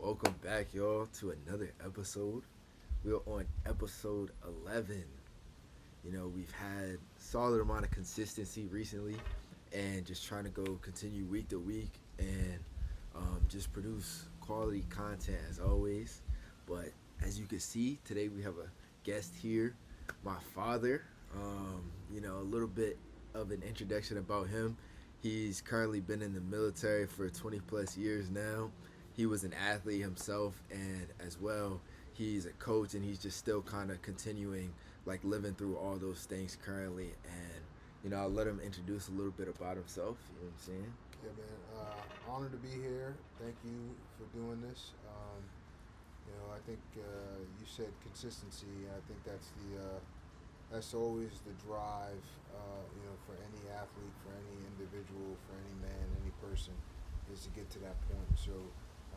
Welcome back, y'all, to another episode. We're on episode 11. We've had solid amount of consistency recently and just trying to go continue week to week and just produce quality content as always. But as you can see, today we have a guest here, my father. A little bit of an introduction about him. He's currently been in the military for 20 plus years now. He was an athlete himself, and as well, he's a coach, and he's just still kind of continuing, like living through all those things currently. And I'll let him introduce a little bit about himself. You know what I'm saying? Yeah, man. Honored to be here. Thank you for doing this. I think you said consistency. I think that's always the drive. For any athlete, for any individual, for any man, any person, is to get to that point. So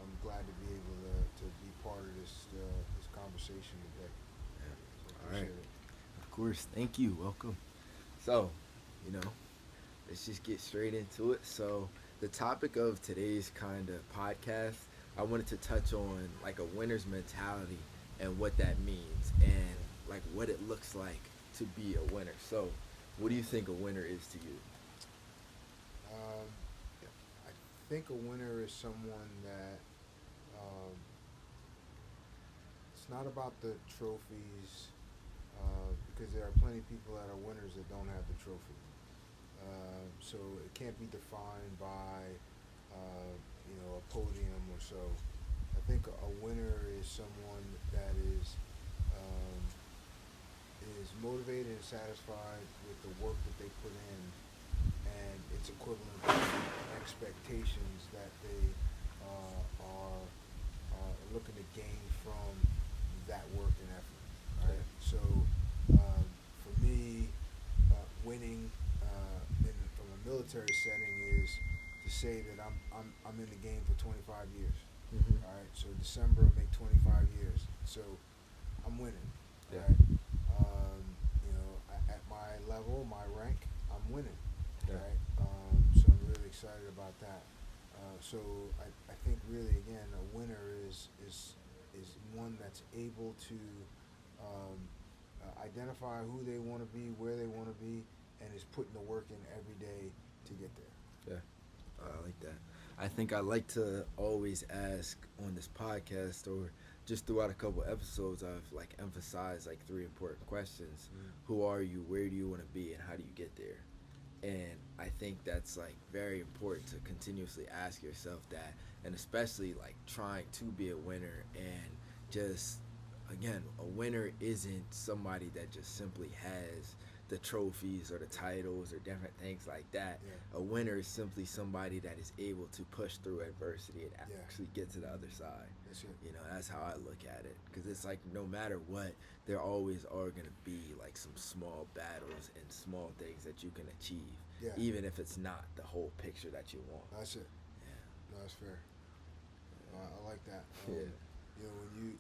I'm glad to be able to be part of this conversation today. Yeah. So All right. it. Of course. Thank you. Welcome. So, let's just get straight into it. So, the topic of today's kind of podcast, I wanted to touch on like a winner's mentality and what that means and like what it looks like to be a winner. So, what do you think a winner is to you? I think a winner is someone that it's not about the trophies, because there are plenty of people that are winners that don't have the trophy. So it can't be defined by a podium or so. I think a winner is someone that is motivated and satisfied with the work that they put in, and it's equivalent to expectations that they are looking to gain from that work and effort. Right. So for me, winning from a military setting is to say that I'm in the game for 25 years. Mm-hmm. All right. So December will make 25 years. So I'm winning. Yeah. Right. At my level, my rank, I'm winning. Yeah. Right. So I'm really excited about that. So I think really again a winner is one that's able to identify who they want to be, where they want to be, and is putting the work in every day to get there. Yeah. I like that. I think I like to always ask on this podcast or just throughout a couple episodes, I've like emphasized like three important questions. Who are you? Where do you want to be? And how do you get there? And I think that's like very important to continuously ask yourself that, and especially like trying to be a winner. And just again, a winner isn't somebody that just simply has the trophies or the titles or different things like that. Yeah. A winner is simply somebody that is able to push through adversity and Yeah. actually get to the other side. That's it. That's how I look at it, because it's like no matter what, there always are going to be like some small battles and small things that you can achieve, Yeah. even if it's not the whole picture that you want. That's it. Yeah. No, that's fair. I like that. Yeah. When you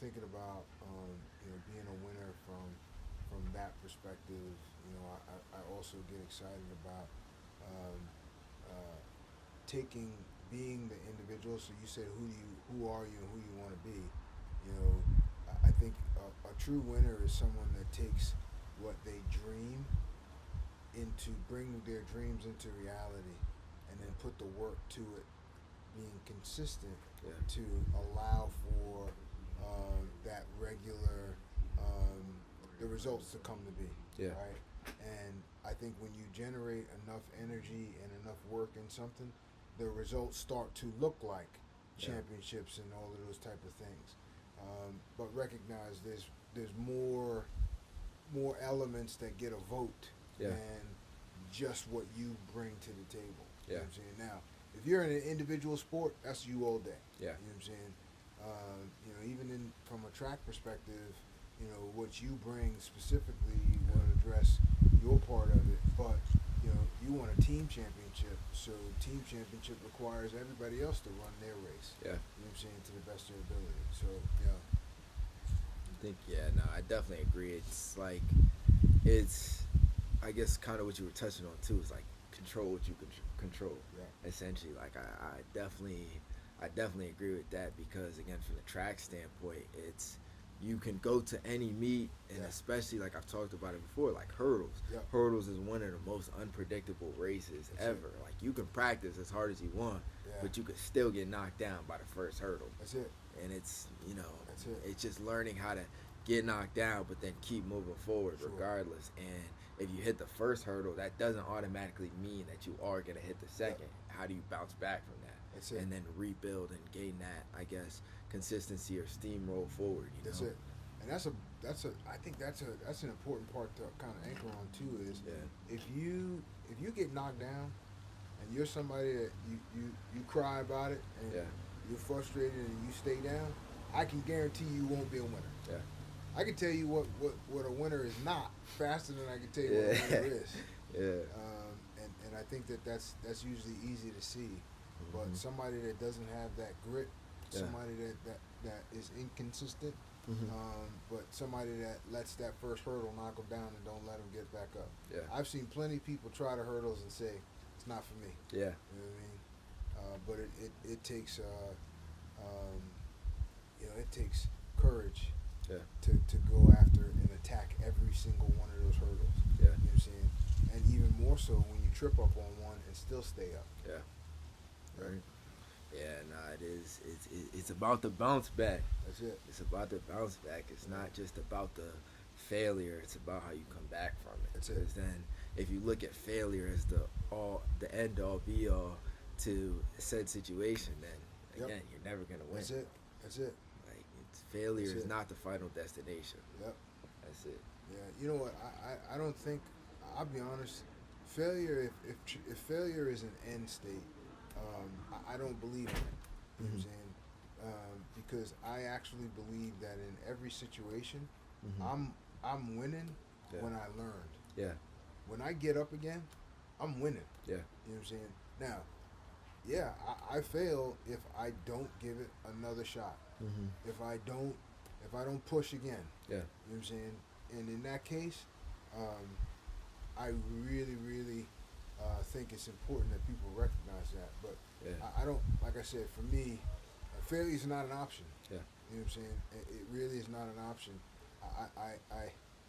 thinking about being a winner from that perspective, I also get excited about being the individual. So you said who are you and who you want to be. I think a true winner is someone that takes what they dream bring their dreams into reality, and then put the work to it, being consistent. Yeah. To allow for that regular the results to come to be. Yeah. Right. And I think when you generate enough energy and enough work in something, the results start to look like championships and all of those type of things. But recognize there's more elements that get a vote than just what you bring to the table. Yeah. You know what I'm saying? Now, if you're in an individual sport, that's you all day. Yeah. You know what I'm saying? Even from a track perspective, what you bring specifically will address your part of it. But, you want a team championship. So team championship requires everybody else to run their race. Yeah. You know what I'm saying? To the best of their ability. So, yeah. I definitely agree. It's like, I guess kind of what you were touching on too, is like control what you control. Yeah. Essentially, like I definitely I definitely agree with that because again, from the track standpoint, it's you can go to any meet, and Yeah. especially like I've talked about it before, like hurdles. Yep. Hurdles is one of the most unpredictable races That's ever. it. Like you can practice as hard as you want, Yeah. but you could still get knocked down by the first hurdle. That's it. And it's That's it. it's just learning how to get knocked down, but then keep moving forward Sure. regardless. And if you hit the first hurdle, that doesn't automatically mean that you are gonna hit the second. How do you bounce back from that? That's it. And then rebuild and gain that, I guess, consistency or steamroll forward. That's it. And that's I think that's an important part to kind of anchor on too. Is Yeah. if you get knocked down, and you're somebody that you cry about it, and Yeah. you're frustrated and you stay down, I can guarantee you won't be a winner. Yeah. I can tell you what a winner is not faster than I can tell you what a winner is. Yeah. And I think that's usually easy to see. But Mhm. somebody that doesn't have that grit, Yeah. somebody that is inconsistent, Mhm. but somebody that lets that first hurdle knock them down and don't let them get back up. Yeah. I've seen plenty of people try the hurdles and say, it's not for me. Yeah. You know what I mean? But it takes, it takes courage Yeah. to go after and attack every single one of those hurdles. Yeah. You know what I'm saying? And even more so when you trip up on one and still stay up. Yeah. Right. Yeah. Nah. It is. It's about the bounce back. That's it. It's about the bounce back. It's not just about the failure. It's about how you come back from it. That's it. Because then, if you look at failure as the end all be all to said situation, then Yep. again, you're never gonna win. That's it. That's it. Like failure That's is it. not the final destination. Yep. That's it. Yeah. You know what? I don't think. I'll be honest. Failure. If failure is an end state, I don't believe in it. You know what I'm Mhm. saying? Because I actually believe that in every situation, Mhm. I'm winning Yeah. when I learned. Yeah. When I get up again, I'm winning. Yeah. You know what I'm saying? Now, yeah, I fail if I don't give it another shot. Mhm. If I don't push again. Yeah. You know what I'm saying? And in that case, I really, really think it's important that people recognize that. But Yeah. I don't, like I said, for me, failure is not an option. Yeah. You know what I'm saying? It really is not an option.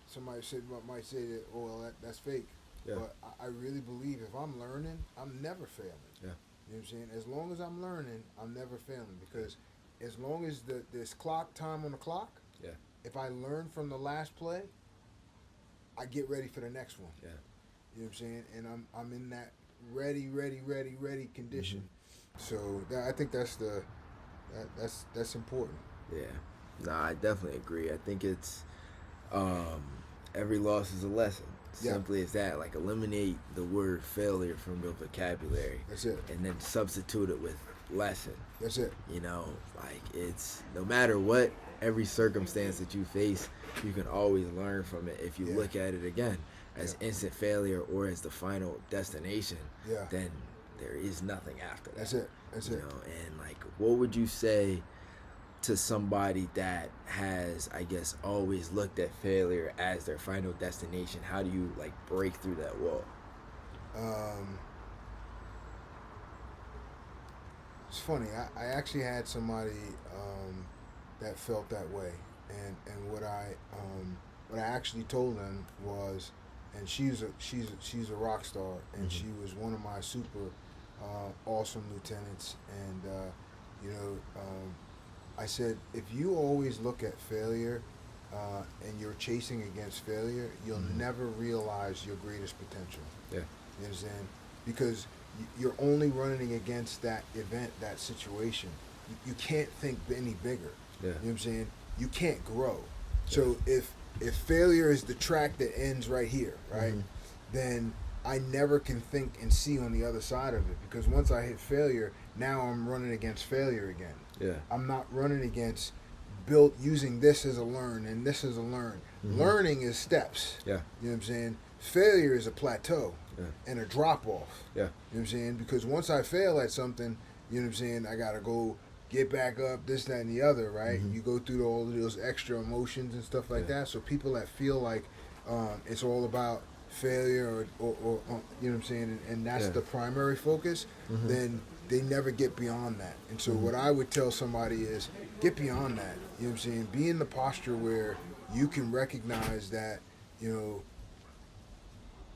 Somebody might say that, oh, well, that's fake. Yeah. But I really believe if I'm learning, I'm never failing. Yeah. You know what I'm saying? As long as I'm learning, I'm never failing. Because as long as there's clock time on the clock, Yeah. if I learn from the last play, I get ready for the next one. Yeah. You know what I'm saying? And I'm in that ready condition. Mm-hmm. So I think that's important. Yeah. No, I definitely agree. I think it's every loss is a lesson. Yeah. Simply as that. Like eliminate the word failure from your vocabulary That's it. and then substitute it with lesson. That's it. You know, like it's no matter what, every circumstance that you face, you can always learn from it if you Yeah. look at it again as Yeah. instant failure or as the final destination. Yeah. Then there is nothing after that. That's it. That's You it. know, and like, what would you say to somebody that has, I guess, always looked at failure as their final destination? How do you like break through that wall? It's funny. I actually had somebody that felt that way, and what I actually told them was, and she's a rock star, and she was one of my super awesome lieutenants, and I said, if you always look at failure and you're chasing against failure, you'll never realize your greatest potential. Yeah. You understand? Because you're only running against that event, that situation. You can't think any bigger. Yeah. You know what I'm saying? You can't grow. So if failure is the track that ends right here, right, then I never can think and see on the other side of it, because once I hit failure, now I'm running against failure again. Yeah. I'm not running against using this as a learn and this as a learn. Learning is steps. Yeah. You know what I'm saying? Failure is a plateau Yeah. and a drop off. Yeah. You know what I'm saying? Because once I fail at something, you know what I'm saying, I gotta go get back up, this, that, and the other, right? You go through all of those extra emotions and stuff like that. So people that feel like it's all about failure or you know what I'm saying, and that's Yeah. the primary focus, then they never get beyond that. And so Mhm. what I would tell somebody is get beyond that. You know what I'm saying? Be in the posture where you can recognize that, you know,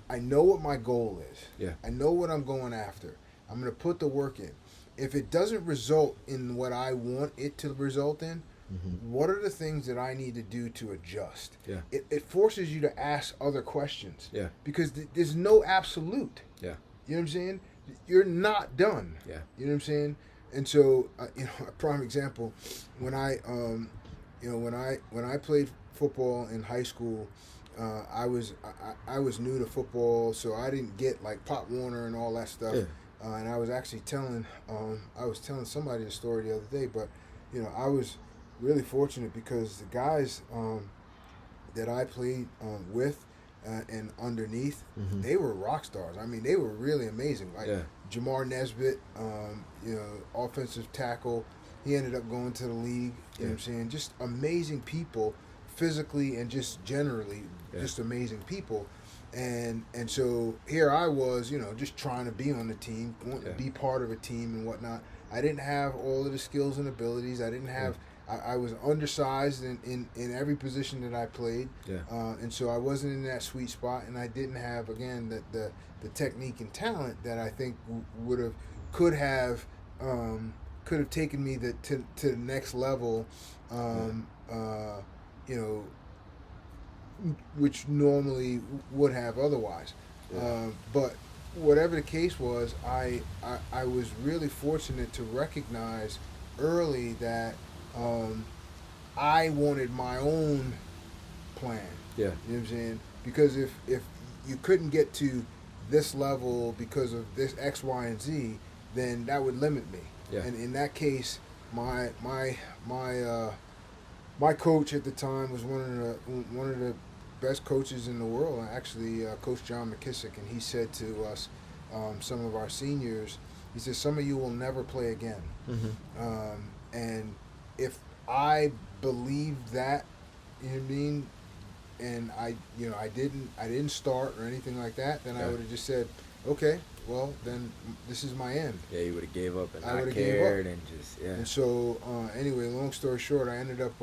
I know what my goal is. Yeah. I know what I'm going after. I'm going to put the work in. If it doesn't result in what I want it to result in, Mhm. what are the things that I need to do to adjust? Yeah. It forces you to ask other questions. Yeah. Because there's no absolute. Yeah. You know what I'm saying? You're not done. Yeah. You know what I'm saying? And so, you know, a prime example, when I, you know, when I played football in high school, I was new to football, so I didn't get like Pop Warner and all that stuff. Yeah. And I was actually telling somebody the story the other day, but you know, I was really fortunate because the guys that I played with and underneath, Mhm. they were rock stars. I mean, they were really amazing. Like Yeah. Jamar Nesbitt, you know, offensive tackle. He ended up going to the league. You know what I'm saying? Just amazing people, physically and just generally, Yeah. just amazing people. And so here I was, you know, just trying to be on the team, wanting to be part of a team and whatnot. I didn't have all of the skills and abilities. I didn't have. I was undersized in every position that I played. Yeah. And so I wasn't in that sweet spot, and I didn't have again the technique and talent that I think could have taken me to the next level. You know, which normally would have otherwise. Yeah. But whatever the case was, I was really fortunate to recognize early that I wanted my own plan. Yeah. You know what I'm saying? Because if you couldn't get to this level because of this X, Y, and Z, then that would limit me. Yeah. And in that case, my coach at the time was one of the best coaches in the world, actually, Coach John McKissick, and he said to us, some of our seniors, he said, some of you will never play again. Mhm. And if I believed that, you know what I mean, and I didn't start or anything like that, then I would have just said, okay, well then this is my end. Yeah, you would have gave up and I not would've gave up. cared and just And so anyway, long story short, I ended up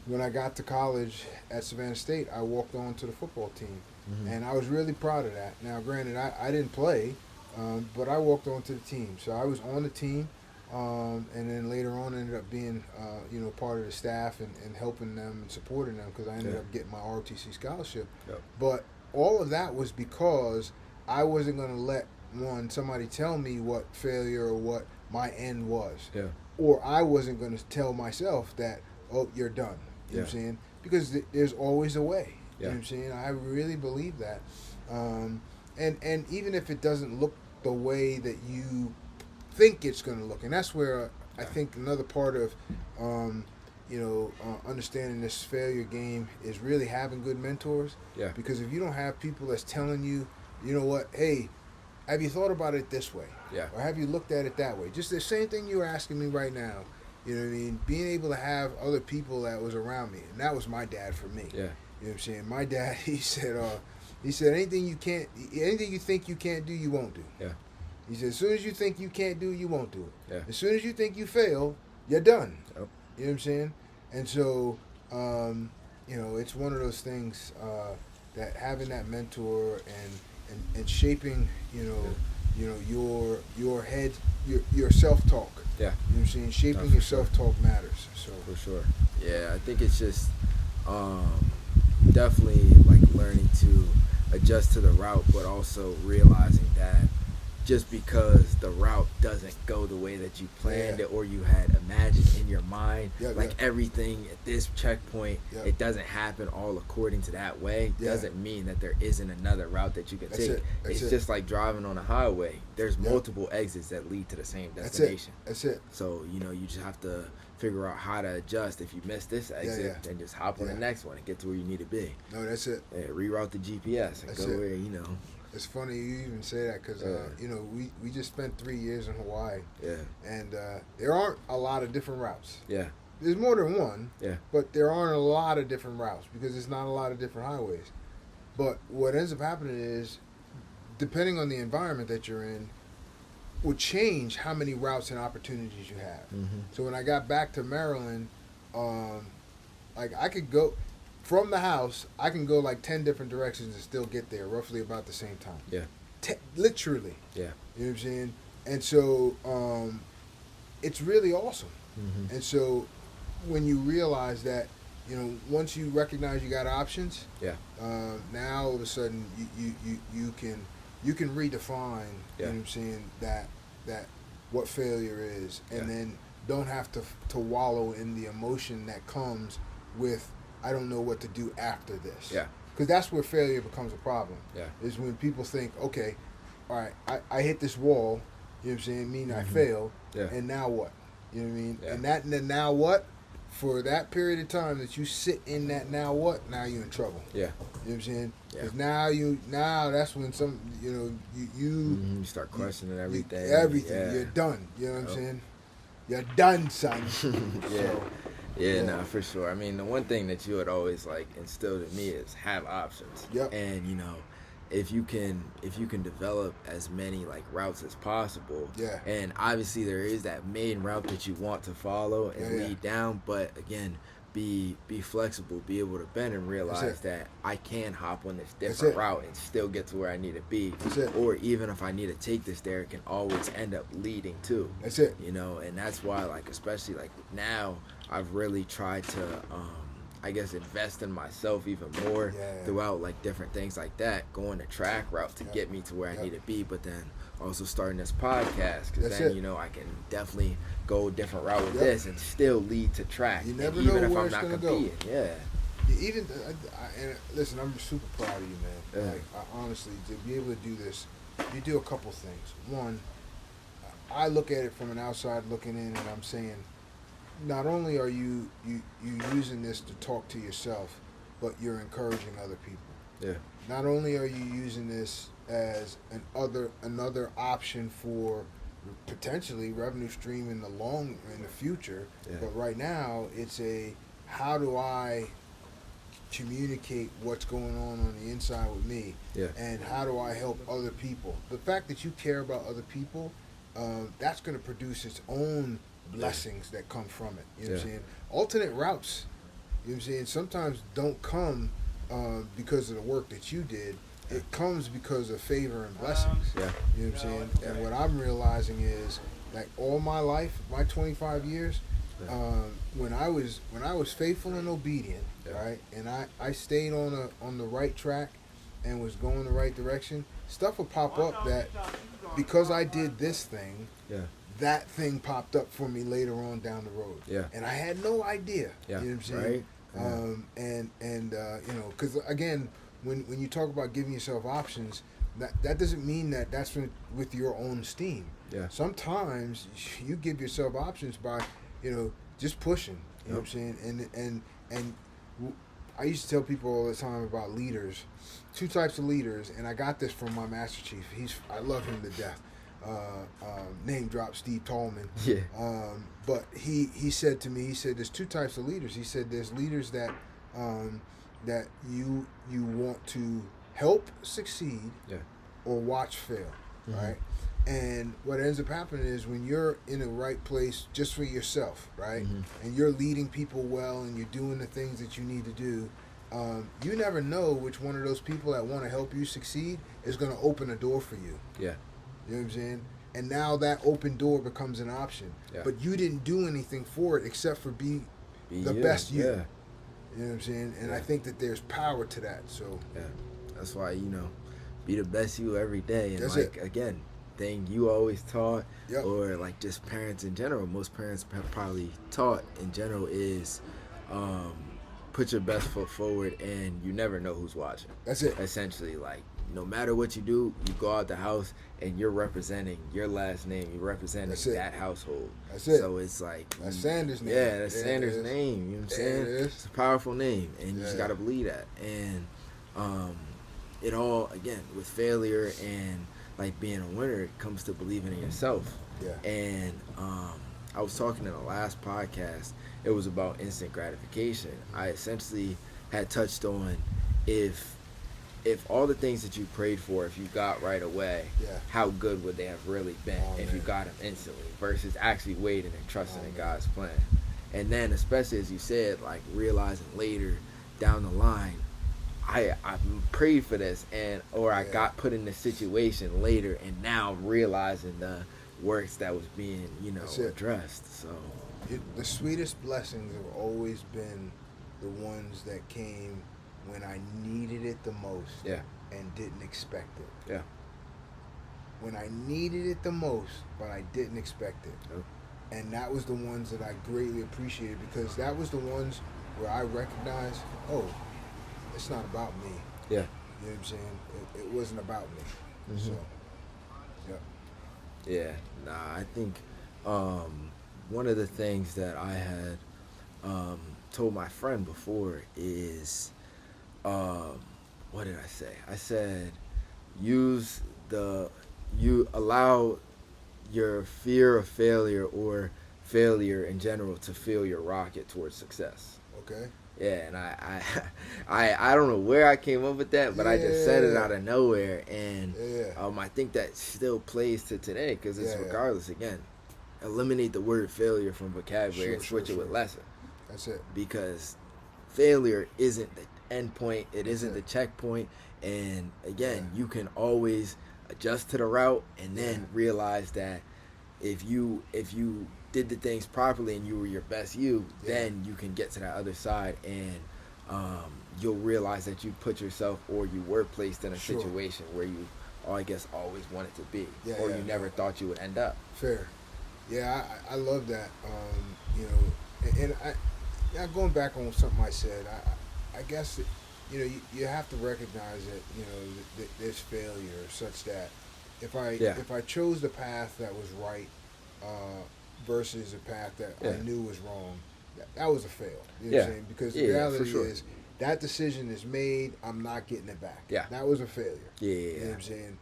when I got to college at Savannah State, I walked on to the football team, Mhm. and I was really proud of that. Now, granted, I didn't play, but I walked on to the team, so I was on the team. And then later on ended up being, you know, part of the staff and helping them and supporting them because I ended up getting my ROTC scholarship. Yep. But all of that was because I wasn't going to let somebody tell me what failure or what my end was. Yeah. Or I wasn't going to tell myself that, oh, you're done. You know what I'm saying? Because there's always a way. You know what I'm saying? I really believe that. And even if it doesn't look the way that you think it's going to look, and that's where I think another part of understanding this failure game is really having good mentors. Yeah. Because if you don't have people that's telling you, you know what, hey, have you thought about it this way? Yeah. Or have you looked at it that way? Just the same thing you're asking me right now. You know what I mean? Being able to have other people that was around me, and that was my dad for me. Yeah. You know what I'm saying? My dad, he said anything you think you can't do, you won't do. Yeah. He said, as soon as you think you can't do, you won't do it. Yeah. As soon as you think you fail, you're done. Yep. You know what I'm saying? And so, you know, it's one of those things that having that mentor and shaping, you know, your head, your self-talk. Yeah. You know what I'm saying? Shaping for your sure. self-talk matters. So For sure. Yeah, I think it's just definitely like learning to adjust to the route, but also realizing that just because the route doesn't go the way that you planned it or you had imagined in your mind, everything at this checkpoint, it doesn't happen all according to that way, doesn't mean that there isn't another route that you can take. It's just like driving on a highway. There's multiple exits that lead to the same destination. That's it. So, you know, you just have to figure out how to adjust. If you miss this exit, then just hop on the next one and get to where you need to be. No, that's it. Yeah, reroute the GPS and go where, you know. It's funny you even say that because, you know, we just spent 3 years in Hawaii. Yeah. And there aren't a lot of different routes. Yeah. There's more than one. Yeah. But there aren't a lot of different routes because there's not a lot of different highways. But what ends up happening is, depending on the environment that you're in, would change how many routes and opportunities you have. Mm-hmm. So when I got back to Maryland, like I could go from the house, I can go like 10 different directions and still get there roughly about the same time. Yeah. Literally. Yeah. You know what I'm saying? And so it's really awesome. Mm-hmm. And so when you realize that, you know, once you recognize you got options, Yeah. now all of a sudden you can redefine, Yeah. you know what I'm saying, that what failure is, and Yeah. then don't have to wallow in the emotion that comes with I don't know what to do after this. Yeah. Because that's where failure becomes a problem. Yeah. Is when people think, okay, all right, I hit this wall, you know what I'm saying, meaning I Mhm. failed, Yeah. and now what? You know what I mean? Yeah. And then now what? For that period of time that you sit in that now what? Now you're in trouble. Yeah. You know what I'm saying? Yeah. Because now that's when some, you know, you Mm-hmm. You start questioning everything. everything. Yeah. You're done. You know what I'm Yep. saying? You're done, son. Yeah. So, Yeah, yeah. no, for sure. I mean, the one thing that you would always like instilled in me is have options. Yep. And you know, if you can develop as many like routes as possible. Yeah. And obviously there is that main route that you want to follow and Yeah. lead down, but again, be flexible, be able to bend and realize it. that I can hop on this That's different it. route and still get to where I need to be. That's it. Or even if I need to take this there, it can always end up leading to. That's it. You know, and that's why, like, especially like now, I've really tried to, I guess, invest in myself even more Yeah. throughout like different things like that, going the track route to Yep. get me to where Yep. I need to be, but then also starting this podcast because That's then it. you know I can definitely go a different route with Yep. this and still lead to track. You and never even know if where I'm it's not gonna go. competing, yeah, Even and listen, I'm super proud of you, man. Yeah. Like, honestly, to be able to do this, you do a couple things. One, I look at it from an outside looking in, and I'm saying, not only are you using this to talk to yourself, but you're encouraging other people. yeah, Not only are you using this as another option for potentially revenue stream in the future, Yeah. but right now it's a how do I communicate what's going on the inside with me, yeah, and how do I help other people? The fact that you care about other people, that's going to produce its own blessings that come from it. You know what I'm Yeah. saying? Alternate routes, you know what I'm saying, sometimes don't come because of the work that you did. It comes because of favor and blessings. yeah, You know what I'm saying? Yeah. And what I'm realizing is, like all my life, my 25 years, Yeah. when I was faithful and obedient, Yeah. right, and I stayed on the right track and was going the right direction, stuff would pop up that because I did this thing, yeah, that thing popped up for me later on down the road. yeah, And I had no idea. yeah, You know what I'm saying? right, And you know, because again, when you talk about giving yourself options, that doesn't mean that that's with your own steam. yeah, Sometimes you give yourself options by, you know, just pushing. You know what I'm Yep. saying? And I used to tell people all the time about leaders, two types of leaders, and I got this from my Master Chief. I love him to death. Name drop Steve Tallman. yeah, But he said to me, he said there's two types of leaders. He said there's leaders that that you want to help succeed, Yeah. or watch fail, Mhm. right? And what ends up happening is when you're in the right place just for yourself, right, Mhm. and you're leading people well and you're doing the things that you need to do, you never know which one of those people that want to help you succeed is going to open a door for you. yeah, You know what I'm saying? And now that open door becomes an option. Yeah. But you didn't do anything for it except for be Be the you. best you. Yeah. You know what I'm saying? And I Yeah. think that there's power to that. So Yeah, that's why, you know, be the best you every day. And That's like it. again, thing you always taught, Yep. or like just parents in general. Most parents have probably taught in general is put your best foot forward, and you never know who's watching. that's it. Essentially, like no matter what you do, you go out the house and you're representing your last name. You're representing That's it. that household. That's it. So it's like That's Sanders' name. Yeah, that's There it Sanders' is. name. You know what I'm There saying? it is. It's a powerful name, and you just Yeah. gotta believe that. And it all again with failure and like being a winner, it comes to believing in yourself. Yeah. And I was talking in the last podcast. It was about instant gratification. I essentially had touched on if if all the things that you prayed for, if you got right away, Yeah. how good would they have really been Oh, if you man. got them instantly versus actually waiting and trusting Oh, in man. God's plan? And then, especially as you said, like realizing later down the line, I prayed for this, and or I Yeah. got put in this situation later, and now I'm realizing the works that was being That's it. addressed. So The sweetest blessings have always been the ones that came when I needed it the most yeah, and didn't expect it. yeah, When I needed it the most, but I didn't expect it. Yep. And that was the ones that I greatly appreciated because that was the ones where I recognized, oh, it's not about me. yeah. You know what I'm saying? It wasn't about me. Mhm. So, yeah. Yeah, nah, I think one of the things that I had told my friend before is, what did I say? I said, use you allow your fear of failure or failure in general to fuel your rocket towards success. Okay. Yeah, and I don't know where I came up with that, but I just said it Yeah. out of nowhere, and Yeah. I think that still plays to today because it's Yeah. regardless. Again, eliminate the word failure from vocabulary and Sure, switch it with sure. lesson, That's it. because failure isn't the end point. It That's isn't it. the checkpoint, and again, Yeah. you can always adjust to the route and then Yeah. realize that if you did the things properly and you were your best you, Yeah. then you can get to that other side, and you'll realize that you put yourself or you were placed in a Sure. situation where you, I guess, always wanted to be, Yeah, or yeah, you never no. thought you would end up. Fair. Yeah, I love that. You know, and going back on something I said, I guess that, you know, you have to recognize that, you know, there's failure such that if I chose the path that was right versus a path that I Yeah. knew was wrong, that was a fail. You know Yeah. what I'm saying? Because the Yeah, for reality sure. is that decision is made. I'm not getting it back. Yeah. That was a failure. Yeah, You know what I'm saying?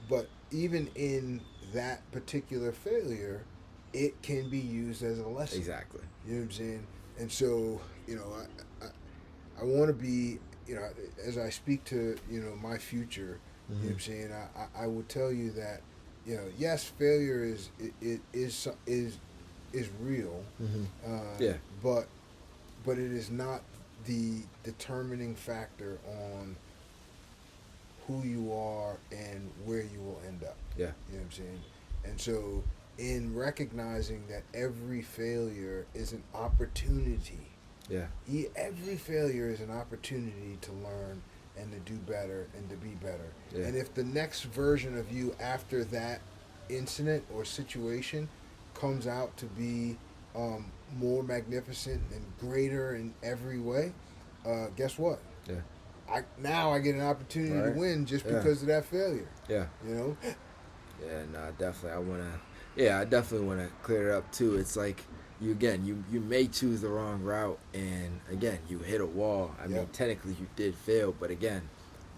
But even in that particular failure, it can be used as a lesson. exactly. You know what I'm saying? And so, you know, I want to be, you know, as I speak to, you know, my future, you know what I'm saying? I would tell you that, you know, yes, failure is real. Mm-hmm. Uh, but it is not the determining factor on who you are and where you will end up. Yeah. You know what I'm saying? And so, in recognizing that every failure is an opportunity, Yeah. every failure is an opportunity to learn and to do better and to be better. Yeah. And if the next version of you after that incident or situation comes out to be more magnificent and greater in every way, guess what? Yeah. I get an opportunity Right. to win just Yeah. because of that failure. Yeah. You know? Yeah, no, definitely. I definitely want to clear it up too. It's like you may choose the wrong route, and again, you hit a wall. I mean, Yep. technically you did fail, but again,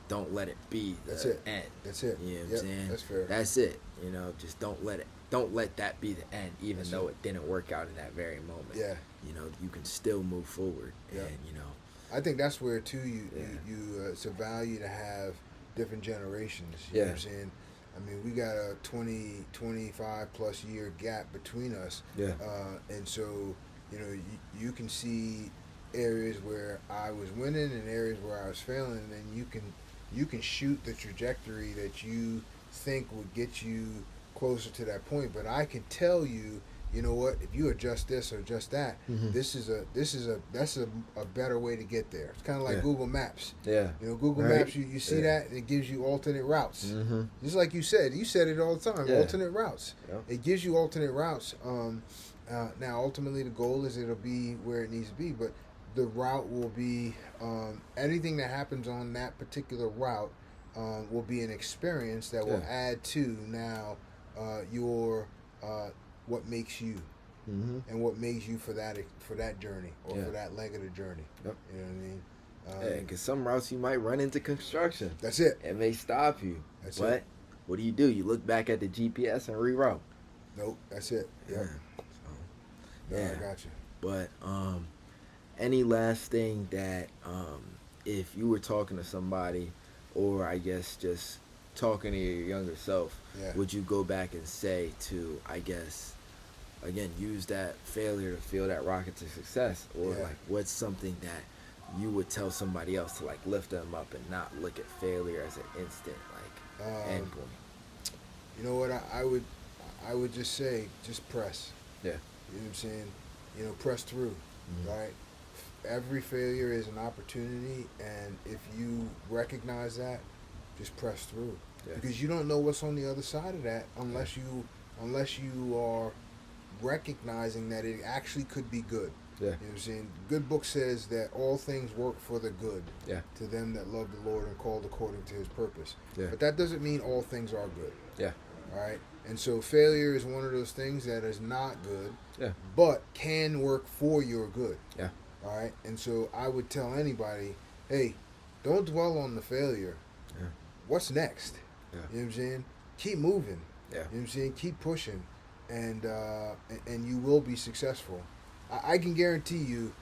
don't let it be the That's it. end. That's it. You know what Yep, I'm saying? that's fair. That's it. You know, just don't let that be the end, even That's though it. it didn't work out in that very moment. Yeah. You know, you can still move forward, Yeah. and you know, I think that's where too Yeah. it's a value to have different generations. You know Yeah. what I'm saying? I mean, we got a 25 plus year gap between us. Yeah. And so, you know, you can see areas where I was winning and areas where I was failing, and then you can shoot the trajectory that you think would get you closer to that point. But I can tell you, you know what? If you adjust this or adjust that, Mhm. that's a better way to get there. It's kind of like Yeah. Google Maps. yeah. You know, Google Right. Maps, you see Yeah. that, and it gives you alternate routes. Mm-hmm. Just like you said it all the time. Yeah. Alternate routes. Yep. It gives you alternate routes. Now, ultimately, the goal is it'll be where it needs to be, but the route will be anything that happens on that particular route will be an experience that will Yeah. add to now your what makes you Mm-hmm. and what makes you for that journey or Yeah. for that leg of the journey. Yep. You know what I mean? Yeah, because some routes you might run into construction. That's it. It may stop you. That's but it. what do? You look back at the GPS and reroute. Nope. That's it. Yep. No, Yeah. I got you. But any last thing that if you were talking to somebody or I guess just talking to your younger self, Yeah. would you go back and say to, I guess, again, use that failure to fuel that rocket to success? Or Yeah. like, what's something that you would tell somebody else to like lift them up and not look at failure as an instant like end point? You know what? I would just say, just press. Yeah. You know what I'm saying? You know, press through, Mhm. right? Every failure is an opportunity, and if you recognize that, just press through. Yeah. Because you don't know what's on the other side of that unless you are recognizing that it actually could be good. Yeah. You know what I'm saying? Good book says that all things work for the good Yeah. to them that love the Lord and called according to his purpose. Yeah. But that doesn't mean all things are good. Yeah. All right? And so failure is one of those things that is not good, Yeah. but can work for your good. Yeah. All right? And so I would tell anybody, hey, don't dwell on the failure. Yeah. What's next? Yeah. You know what I'm saying? Keep moving. Yeah. You know what I'm saying? Keep pushing, and you will be successful. I can guarantee you,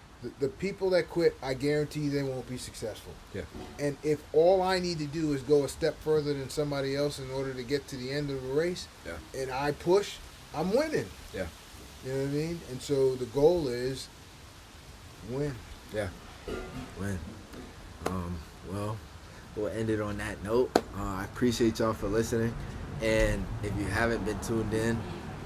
the people that quit, I guarantee they won't be successful. Yeah. And if all I need to do is go a step further than somebody else in order to get to the end of the race, Yeah. and I push, I'm winning. Yeah. You know what I mean? And so the goal is win. Yeah. Win. Well, we'll end it on that note. I appreciate y'all for listening. And if you haven't been tuned in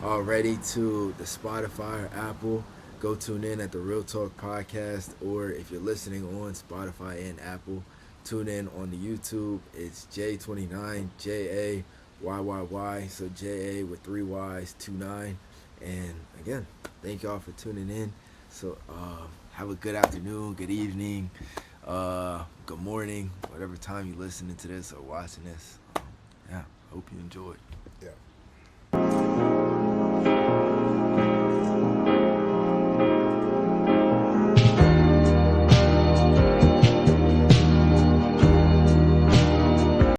already to the Spotify or Apple, go tune in at the Real Talk Podcast. Or if you're listening on Spotify and Apple, tune in on the YouTube. It's J29 JAYYY. So JA with 3 Y's, 29. And again, thank y'all for tuning in. So have a good afternoon, good evening, good morning, whatever time you're listening to this or watching this. Yeah, hope you enjoyed. Yeah.